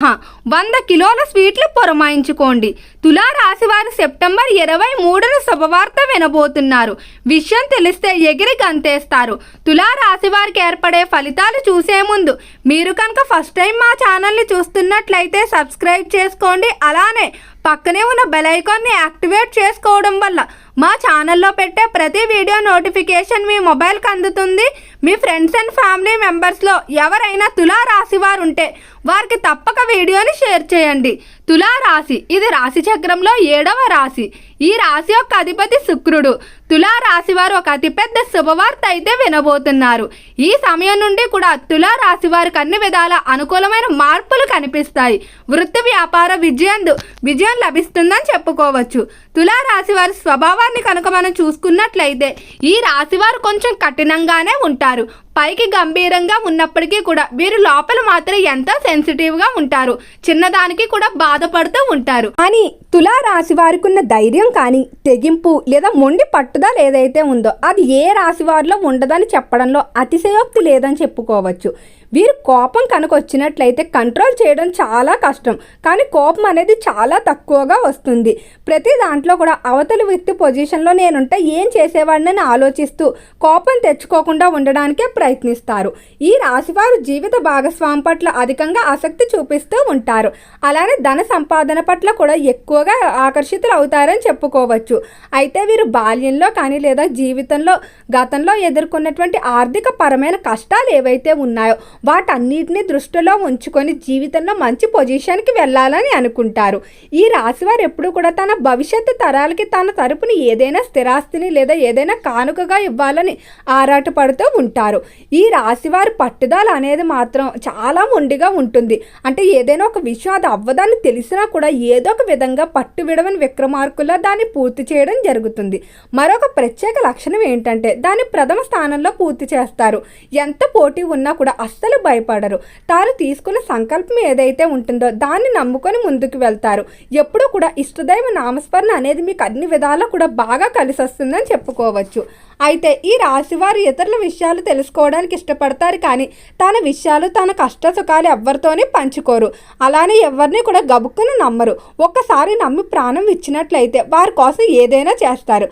సహా 100 కిలోల స్వీట్లు పురమాయించుకోండి. తులారాశి వారు సెప్టెంబర్ 23న శుభవార్త వినబోతున్నారు. విషయం తెలిస్తే ఎగిరి గంతేస్తారు. తులారాశి వారికి ఏర్పడే ఫలితాలు చూసే ముందు మీరు కనుక ఫస్ట్ టైం మా ఛానల్ని చూస్తున్నట్లయితే సబ్స్క్రైబ్ చేసుకోండి. అలానే పక్కనే ఉన్న బెల్ ఐకాన్ని యాక్టివేట్ చేసుకోవడం వల్ల మా ఛానల్లో పెట్టే ప్రతి వీడియో నోటిఫికేషన్ మీ మొబైల్కి అందుతుంది. మీ ఫ్రెండ్స్ అండ్ ఫ్యామిలీ మెంబర్స్లో ఎవరైనా తులారాశి వారు ఉంటే వారికి తప్పక వీడియోని షేర్ చేయండి. తులారాశి ఇది రాశి చక్రంలో 7వ రాశి. ఈ రాశి యొక్క అధిపతి శుక్రుడు. తులారాశి వారు ఒక అతిపెద్ద శుభవార్త అయితే వినబోతున్నారు. ఈ సమయం నుండి కూడా తులారాశి వారికి అన్ని విధాల అనుకూలమైన మార్పులు కనిపిస్తాయి. వృత్తి వ్యాపార విజయం లభిస్తుందని చెప్పుకోవచ్చు. తులారాశి వారి స్వభావాన్ని కనుక మనం చూసుకున్నట్లయితే ఈ రాశి వారు కొంచెం కఠినంగానే ఉంటారు. పైకి గంభీరంగా ఉన్నప్పటికీ కూడా వీరు లోపల మాత్రం ఎంతో సెన్సిటివ్గా ఉంటారు. చిన్నదానికి కూడా బాధపడుతూ ఉంటారు. కానీ తులారాశి వారికి ఉన్న ధైర్యం కానీ తెగింపు లేదా మొండి పట్టుదల ఏదైతే ఉందో అది ఏ రాశి వారిలో ఉండదని చెప్పడంలో అతిశయోక్తి లేదని చెప్పుకోవచ్చు. వీరు కోపం కనుక వచ్చినట్లయితే కంట్రోల్ చేయడం చాలా కష్టం. కానీ కోపం అనేది చాలా తక్కువగా వస్తుంది. ప్రతి దాంట్లో కూడా అవతలి వ్యక్తి పొజిషన్లో నేనుంటే ఏం చేసేవాడిని ఆలోచిస్తూ కోపం తెచ్చుకోకుండా ఉండడానికే ప్రయత్నిస్తారు. ఈ రాశివారు జీవిత భాగస్వామి పట్ల అధికంగా ఆసక్తి చూపిస్తూ ఉంటారు. అలానే ధన సంపాదన పట్ల కూడా ఎక్కువగా ఆకర్షితులు అవుతారని చెప్పుకోవచ్చు. అయితే వీరు బాల్యంలో కానీ లేదా జీవితంలో గతంలో ఎదుర్కొన్నటువంటి ఆర్థిక పరమైన కష్టాలు ఏవైతే ఉన్నాయో వాటన్నిటిని దృష్టిలో ఉంచుకొని జీవితంలో మంచి పొజిషన్కి వెళ్ళాలని అనుకుంటారు. ఈ రాశివారు ఎప్పుడు కూడా తన భవిష్యత్తు తరాలకి తన తరపున ఏదైనా స్థిరాస్తిని లేదా ఏదైనా కానుకగా ఇవ్వాలని ఆరాటపడుతూ ఉంటారు. ఈ రాశివారి పట్టుదల అనేది మాత్రం చాలా మొండిగా ఉంటుంది. అంటే ఏదైనా ఒక విషయం అది అవ్వదని తెలిసినా కూడా ఏదో ఒక విధంగా పట్టు విడవని విక్రమార్కుల్లో దాన్ని పూర్తి చేయడం జరుగుతుంది. మరొక ప్రత్యేక లక్షణం ఏంటంటే దాన్ని ప్రథమ స్థానంలో పూర్తి చేస్తారు. ఎంత పోటీ ఉన్నా కూడా అస్సలు భయపడరు. తాను తీసుకున్న సంకల్పం ఏదైతే ఉంటుందో దాన్ని నమ్ముకొని ముందుకు వెళ్తారు. ఎప్పుడూ కూడా ఇష్టదైవ నామస్మరణ అనేది మీకు అన్ని విధాలా కూడా బాగా కలిసి వస్తుందని చెప్పుకోవచ్చు. అయితే ఈ రాశివారు ఇతరుల విషయాలు తెలుసుకోవడానికి ఇష్టపడతారు. కానీ తన విషయాలు తన కష్ట సుఖాలు ఎవరితోనే పంచుకోరు. అలానే ఎవరిని కూడా గబుక్కును నమ్మరు. ఒక్కసారి నమ్మి ప్రాణం ఇచ్చినట్లయితే వారి కోసం ఏదైనా చేస్తారు.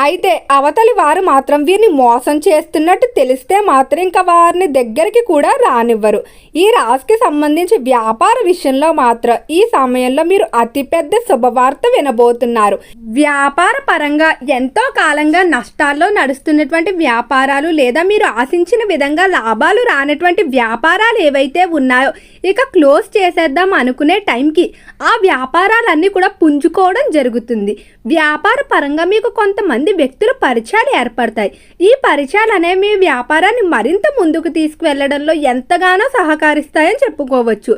అయితే అవతలి వారు మాత్రం వీరిని మోసం చేస్తున్నట్టు తెలిస్తే మాత్రం ఇంకా వారిని దగ్గరికి కూడా రానివ్వరు. ఈ రాశికి సంబంధించి వ్యాపార విషయంలో మాత్రం ఈ సమయంలో మీరు అతిపెద్ద శుభవార్త వినబోతున్నారు. వ్యాపార పరంగా ఎంతో కాలంగా నష్టాల్లో నడుస్తున్నటువంటి వ్యాపారాలు లేదా మీరు ఆశించిన విధంగా లాభాలు రానటువంటి వ్యాపారాలు ఏవైతే ఉన్నాయో ఇక క్లోజ్ చేసేద్దాం అనుకునే టైంకి ఆ వ్యాపారాలన్నీ కూడా పుంజుకోవడం జరుగుతుంది. వ్యాపార పరంగా మీకు కొంతమంది వ్యక్తుల పరిచయాలు ఏర్పడతాయి. ఈ పరిచయాలు అనేవి మీ వ్యాపారాన్ని మరింత ముందుకు తీసుకువెళ్లడంలో ఎంతగానో సహకరిస్తాయని చెప్పుకోవచ్చు.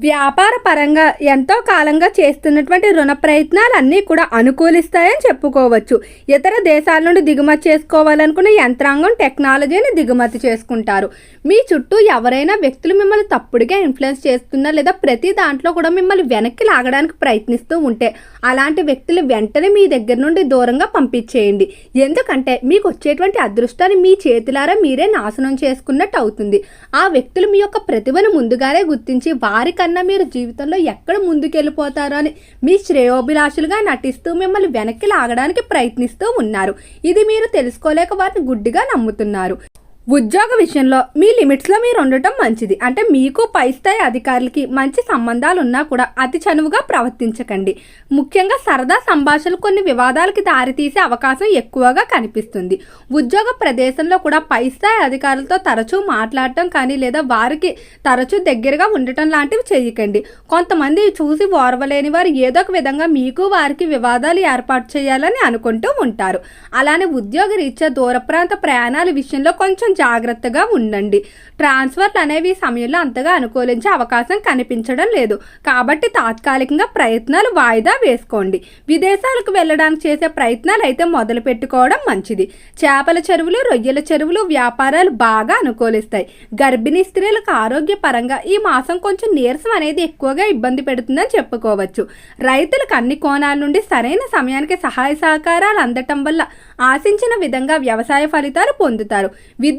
వ్యాపార పరంగా ఎంతో కాలంగా చేస్తున్నటువంటి రుణ ప్రయత్నాలన్నీ కూడా అనుకూలిస్తాయని చెప్పుకోవచ్చు. ఇతర దేశాల నుండి దిగుమతి చేసుకోవాలనుకున్న యంత్రాంగం టెక్నాలజీని దిగుమతి చేసుకుంటారు. మీ చుట్టూ ఎవరైనా వ్యక్తులు మిమ్మల్ని తప్పుడుగా ఇన్ఫ్లుయెన్స్ చేస్తున్నా లేదా ప్రతి దాంట్లో కూడా మిమ్మల్ని వెనక్కి లాగడానికి ప్రయత్నిస్తూ ఉంటే అలాంటి వ్యక్తులు వెంటనే మీ దగ్గర నుండి దూరంగా పంపించేయండి. ఎందుకంటే మీకు వచ్చేటువంటి అదృష్టాన్ని మీ చేతులారా మీరే నాశనం చేసుకున్నట్టు అవుతుంది. ఆ వ్యక్తులు మీ యొక్క ప్రతిభను ముందుగానే గుర్తించి వారి కన్నా మీరు జీవితంలో ఎక్కడ ముందుకెళ్ళిపోతారో అని మీ శ్రేయోభిలాషులుగా నటిస్తూ మిమ్మల్ని వెనక్కి లాగడానికి ప్రయత్నిస్తూ ఉన్నారు. ఇది మీరు తెలుసుకోలేక వారిని గుడ్డిగా నమ్ముతున్నారు. ఉద్యోగ విషయంలో మీ లిమిట్స్లో మీరు ఉండటం మంచిది. అంటే మీకు పై స్థాయి అధికారులకి మంచి సంబంధాలు ఉన్నా కూడా అతి చనువుగా ప్రవర్తించకండి. ముఖ్యంగా సరదా సంభాషణలు కొన్ని వివాదాలకి దారితీసే అవకాశం ఎక్కువగా కనిపిస్తుంది. ఉద్యోగ ప్రదేశంలో కూడా పై స్థాయి అధికారులతో తరచూ మాట్లాడటం కానీ లేదా వారికి తరచూ దగ్గరగా ఉండటం లాంటివి చేయకండి. కొంతమంది చూసి ఓర్వలేని వారు ఏదో ఒక విధంగా మీకు వారికి వివాదాలు ఏర్పాటు చేయాలని అనుకుంటూ ఉంటారు. అలానే ఉద్యోగ రీత్యా దూర ప్రాంత ప్రయాణాల విషయంలో కొంచెం జాగ్రత్తగా ఉండండి. ట్రాన్స్ఫర్లు అనేవి సమయంలో అంతగా అనుకూలించే అవకాశం కనిపించడం లేదు. కాబట్టి తాత్కాలికంగా ప్రయత్నాలు వాయిదా వేసుకోండి. విదేశాలకు వెళ్ళడానికి చేసే ప్రయత్నాలు అయితే మొదలు పెట్టుకోవడం మంచిది. చేపల చెరువులు, రొయ్యల చెరువులు వ్యాపారాలు బాగా అనుకూలిస్తాయి. గర్భిణీ స్త్రీలకు ఆరోగ్యపరంగా ఈ మాసం కొంచెం నీరసం అనేది ఎక్కువగా ఇబ్బంది పెడుతుందని చెప్పుకోవచ్చు. రైతులకు అన్ని కోణాల నుండి సరైన సమయానికి సహాయ సహకారాలు అందటం వల్ల ఆశించిన విధంగా వ్యవసాయ ఫలితాలు పొందుతారు.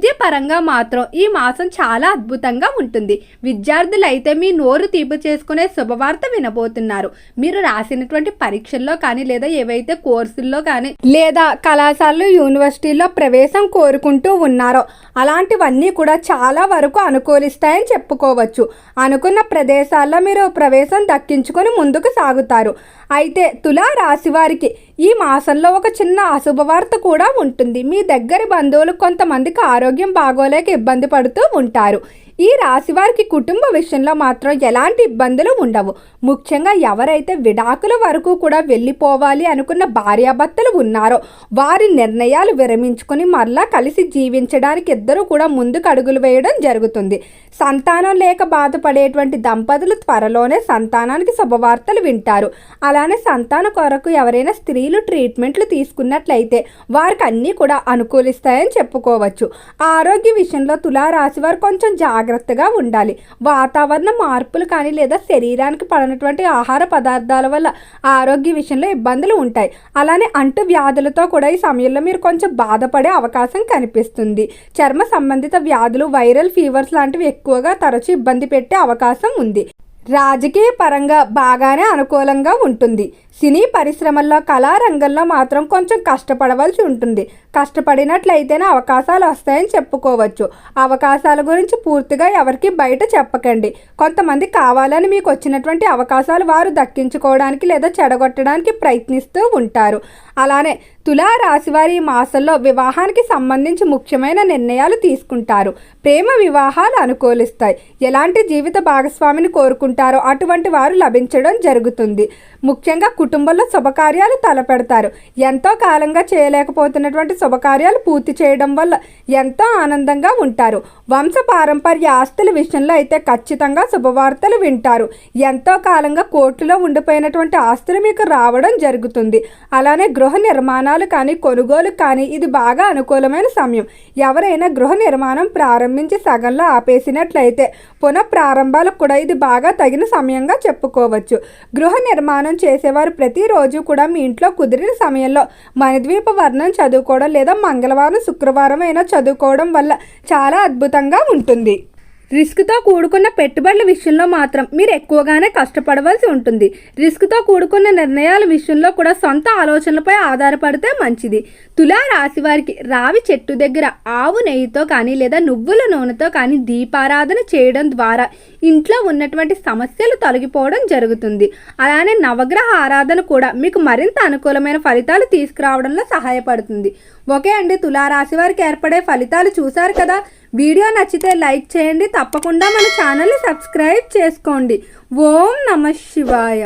విద్య పరంగా మాత్రం ఈ మాసం చాలా అద్భుతంగా ఉంటుంది. విద్యార్థులైతే మీ నోరు తీపి చేసుకునే శుభవార్త వినబోతున్నారు. మీరు రాసినటువంటి పరీక్షల్లో కానీ లేదా ఏవైతే కోర్సుల్లో కానీ లేదా కళాశాలలో యూనివర్సిటీలో ప్రవేశం కోరుకుంటూ ఉన్నారో అలాంటివన్నీ కూడా చాలా వరకు అనుకూలిస్తాయని చెప్పుకోవచ్చు. అనుకున్న ప్రదేశాల్లో మీరు ప్రవేశం దక్కించుకొని ముందుకు సాగుతారు. అయితే తులా రాశి వారికి ఈ మాసంలో ఒక చిన్న అశుభవార్త కూడా ఉంటుంది. మీ దగ్గరి బంధువులు కొంతమందికి ఆరోగ్యం బాగోలేక ఇబ్బంది పడుతూ ఉంటారు. ఈ రాశి వారికి కుటుంబ విషయంలో మాత్రం ఎలాంటి ఇబ్బందులు ఉండవు. ముఖ్యంగా ఎవరైతే విడాకుల వరకు కూడా వెళ్ళిపోవాలి అనుకున్న భార్యాభర్తలు ఉన్నారో వారి నిర్ణయాలు విరమించుకొని మరలా కలిసి జీవించడానికి ఇద్దరు కూడా ముందుకు అడుగులు వేయడం జరుగుతుంది. సంతానం లేక బాధపడేటువంటి దంపతులు త్వరలోనే సంతానానికి శుభవార్తలు వింటారు. అలానే సంతాన కొరకు ఎవరైనా స్త్రీలు ట్రీట్మెంట్లు తీసుకున్నట్లయితే వారికి అన్నీ కూడా అనుకూలిస్తాయని చెప్పుకోవచ్చు. ఆరోగ్య విషయంలో తులారాశి వారు కొంచెం జాగ్రత్తగా ఉండాలి. వాతావరణ మార్పులు కానీ లేదా శరీరానికి పడినటువంటి ఆహార పదార్థాల వల్ల ఆరోగ్య విషయంలో ఇబ్బందులు ఉంటాయి. అలానే అంటు వ్యాధులతో కూడా ఈ సమయంలో మీరు కొంచెం బాధపడే అవకాశం కనిపిస్తుంది. చర్మ సంబంధిత వ్యాధులు, వైరల్ ఫీవర్స్ లాంటివి ఎక్కువగా తరచూ ఇబ్బంది పెట్టే అవకాశం ఉంది. రాజకీయ పరంగా బాగానే అనుకూలంగా ఉంటుంది. సినీ పరిశ్రమల్లో కళారంగంలో మాత్రం కొంచెం కష్టపడవలసి ఉంటుంది. కష్టపడినట్లయితేనే అవకాశాలు వస్తాయని చెప్పుకోవచ్చు. అవకాశాల గురించి పూర్తిగా ఎవరికి బయట చెప్పకండి. కొంతమంది కావాలని మీకు వచ్చినటువంటి అవకాశాలు వారు దక్కించుకోవడానికి లేదా చెడగొట్టడానికి ప్రయత్నిస్తూ ఉంటారు. అలానే తులా రాశి వారి ఈ మాసంలో వివాహానికి సంబంధించి ముఖ్యమైన నిర్ణయాలు తీసుకుంటారు. ప్రేమ వివాహాలు అనుకూలిస్తాయి. ఎలాంటి జీవిత భాగస్వామిని కోరుకుంటారో అటువంటి వారు లభించడం జరుగుతుంది. ముఖ్యంగా కుటుంబంలో శుభకార్యాలు తలపెడతారు. ఎంతో కాలంగా చేయలేకపోతున్నటువంటి శుభకార్యాలు పూర్తి చేయడం వల్ల ఎంతో ఆనందంగా ఉంటారు. వంశ పారంపర్య ఆస్తుల విషయంలో అయితే ఖచ్చితంగా శుభవార్తలు వింటారు. ఎంతో కాలంగా కోర్టులో ఉండిపోయినటువంటి ఆస్తులు మీకు రావడం జరుగుతుంది. అలానే గృహ నిర్మాణాలు కానీ కొనుగోలు కానీ ఇది బాగా అనుకూలమైన సమయం. ఎవరైనా గృహ నిర్మాణం ప్రారంభించి సగంలో ఆపేసినట్లయితే పునః ప్రారంభాలకు కూడా ఇది బాగా తగిన సమయంగా చెప్పుకోవచ్చు. గృహ నిర్మాణం చేసేవారు ప్రతిరోజు కూడా మీ ఇంట్లో కుదిరిన సమయంలో మణిద్వీప వర్ణం చదువుకోవడం లేదా మంగళవారం, శుక్రవారం అయినా చదువుకోవడం వల్ల చాలా అద్భుతంగా ఉంటుంది. రిస్క్తో కూడుకున్న పెట్టుబడుల విషయంలో మాత్రం మీరు ఎక్కువగానే కష్టపడవలసి ఉంటుంది. రిస్క్తో కూడుకున్న నిర్ణయాల విషయంలో కూడా సొంత ఆలోచనలపై ఆధారపడితే మంచిది. తులా రాశి వారికి రావి చెట్టు దగ్గర ఆవు నెయ్యితో కానీ లేదా నువ్వుల నూనెతో కానీ దీపారాధన చేయడం ద్వారా ఇంట్లో ఉన్నటువంటి సమస్యలు తొలగిపోవడం జరుగుతుంది. అలానే నవగ్రహ ఆరాధన కూడా మీకు మరింత అనుకూలమైన ఫలితాలు తీసుకురావడంలో సహాయపడుతుంది. ఓకే అండి, తులారాశి వారికి ఏర్పడే ఫలితాలు చూశారు కదా. వీడియో నచ్చితే లైక్ చేయండి. తప్పకుండా మన ఛానల్ని సబ్స్క్రైబ్ చేసుకోండి. ఓం నమః శివాయ.